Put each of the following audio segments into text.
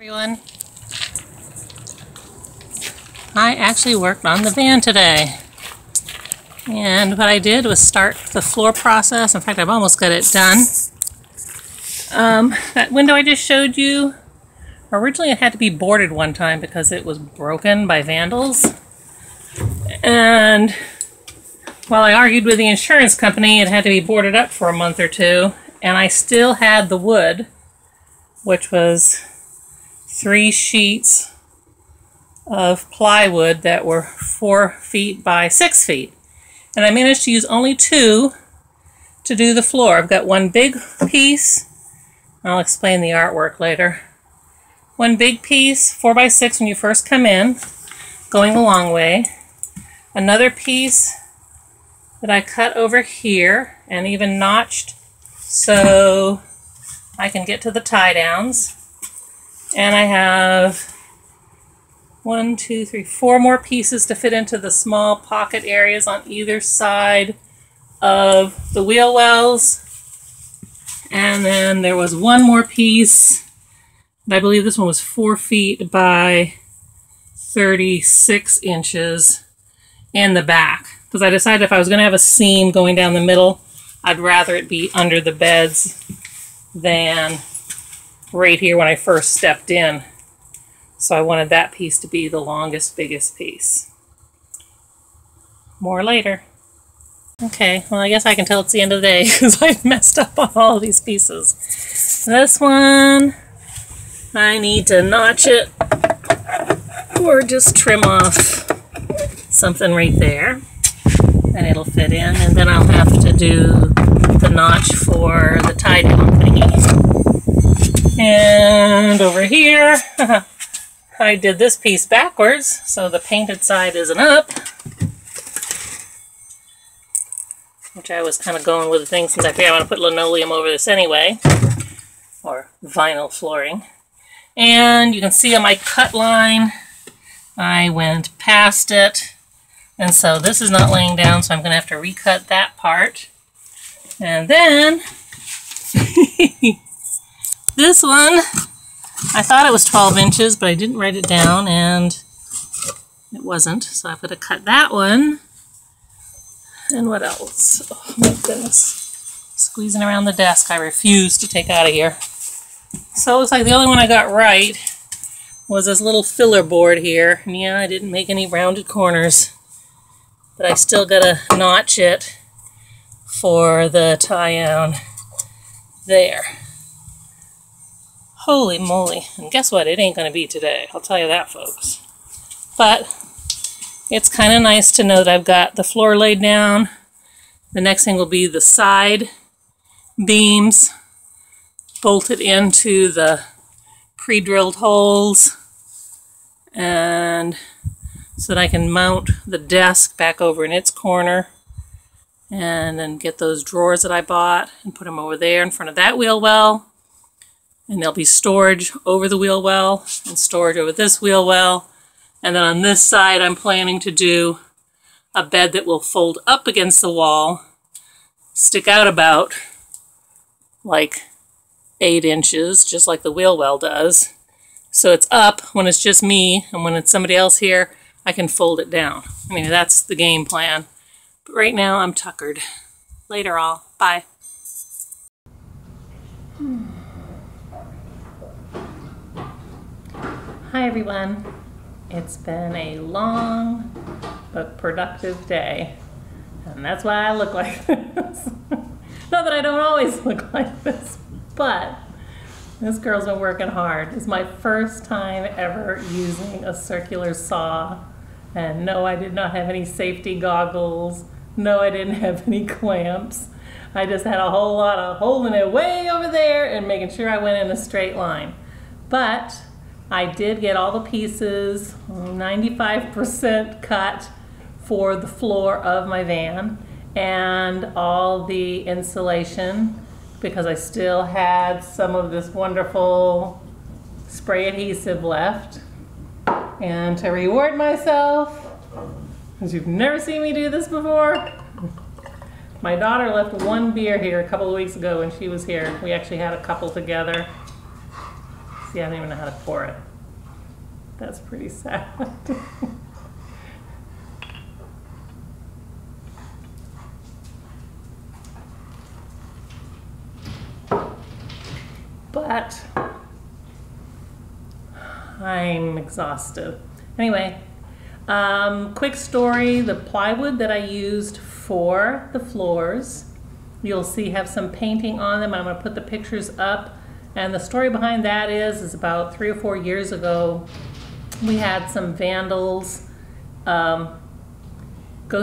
Everyone, I actually worked on the van today, and what I did was start the floor process. In fact, I've almost got it done. That window I just showed you, originally it had to be boarded one time because it was broken by vandals, and while I argued with the insurance company, it had to be boarded up for a month or two, and I still had the wood, which was 3 sheets of plywood that were 4 feet by 6 feet. And I managed to use only 2 to do the floor. I've got one big piece. I'll explain the artwork later. One big piece, 4 by 6 when you first come in, going the long way. Another piece that I cut over here and even notched so I can get to the tie downs. And I have 1, 2, 3, 4 more pieces to fit into the small pocket areas on either side of the wheel wells. And then there was one more piece, and I believe this one was 4 feet by 36 inches in the back. Because I decided if I was going to have a seam going down the middle, I'd rather it be under the beds than right here when I first stepped in. So I wanted that piece to be the longest, biggest piece. More later. Okay, well I guess I can tell it's the end of the day because I messed up on all of these pieces. This one, I need to notch it or just trim off something right there and it'll fit in, and then I'll have to do the notch for the tie down thingy. And over here, I did this piece backwards, so the painted side isn't up, which I was kind of going with the thing since I figured I want to put linoleum over this anyway, or vinyl flooring. And you can see on my cut line, I went past it, and so this is not laying down, so I'm going to have to recut that part. And then this one, I thought it was 12 inches, but I didn't write it down, and it wasn't. So I'm going to cut that one. And what else? Oh my goodness. Squeezing around the desk. I refuse to take out of here. So it looks like the only one I got right was this little filler board here. And yeah, I didn't make any rounded corners, but I still got to notch it for the tie-down there. Holy moly. And guess what? It ain't going to be today. I'll tell you that, folks. But it's kind of nice to know that I've got the floor laid down. The next thing will be the side beams bolted into the pre-drilled holes, and so that I can mount the desk back over in its corner, and then get those drawers that I bought and put them over there in front of that wheel well. And there'll be storage over the wheel well and storage over this wheel well. And then on this side, I'm planning to do a bed that will fold up against the wall, stick out about like 8 inches, just like the wheel well does. So it's up when it's just me, and when it's somebody else here, I can fold it down. I mean, that's the game plan. But right now, I'm tuckered. Later all. Bye. Hi everyone. It's been a long but productive day, and that's why I look like this. Not that I don't always look like this, but this girl's been working hard. It's my first time ever using a circular saw, and no, I did not have any safety goggles. No, I didn't have any clamps. I just had a whole lot of holding it way over there and making sure I went in a straight line. But I did get all the pieces, 95% cut for the floor of my van, and all the insulation, because I still had some of this wonderful spray adhesive left. And to reward myself, because you've never seen me do this before, my daughter left 1 beer here a couple of weeks ago when she was here. We actually had a couple together. See, I don't even know how to pour it. That's pretty sad. But I'm exhausted. Anyway, quick story, the plywood that I used for the floors, you'll see have some painting on them. I'm going to put the pictures up. And the story behind that is about 3 or 4 years ago, we had some vandals go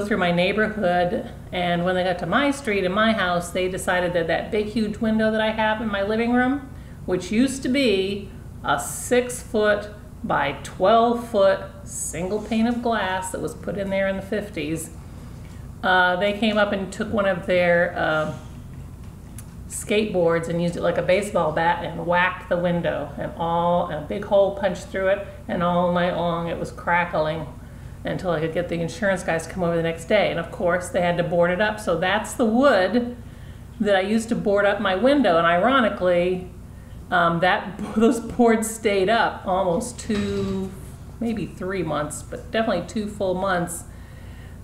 through my neighborhood, and when they got to my street and my house, they decided that that big huge window that I have in my living room, which used to be a 6-foot by 12-foot single pane of glass that was put in there in the 50s, they came up and took one of their skateboards and used it like a baseball bat and whacked the window, and a big hole punched through it, and all night long it was crackling until I could get the insurance guys to come over the next day. And of course they had to board it up. So that's the wood that I used to board up my window, and ironically those boards stayed up almost 2, maybe 3 months, but definitely 2 full months,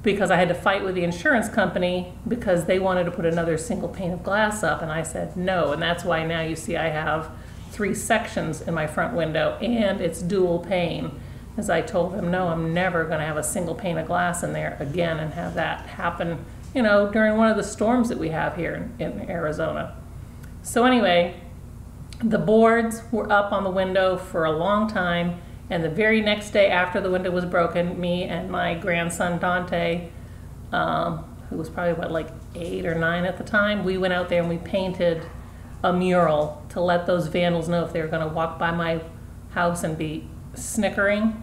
because I had to fight with the insurance company because they wanted to put another single pane of glass up, and I said no. And that's why now you see I have 3 sections in my front window, and it's dual pane, as I told them, no, I'm never going to have a single pane of glass in there again and have that happen, you know, during one of the storms that we have here in Arizona. So anyway, the boards were up on the window for a long time, and the very next day after the window was broken, me and my grandson Dante, who was probably what, like 8 or 9 at the time, we went out there and we painted a mural to let those vandals know if they were going to walk by my house and be snickering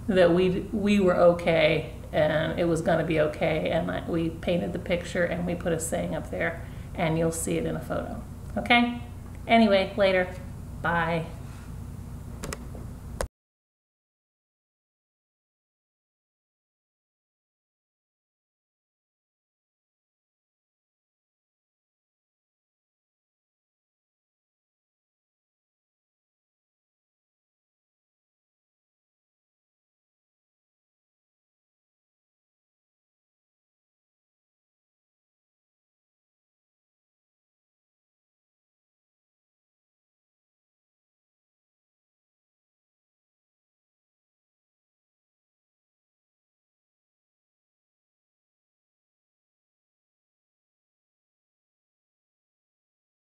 that we were okay and it was going to be okay. And we painted the picture and we put a saying up there, and you'll see it in a photo. Okay? Anyway, later. Bye.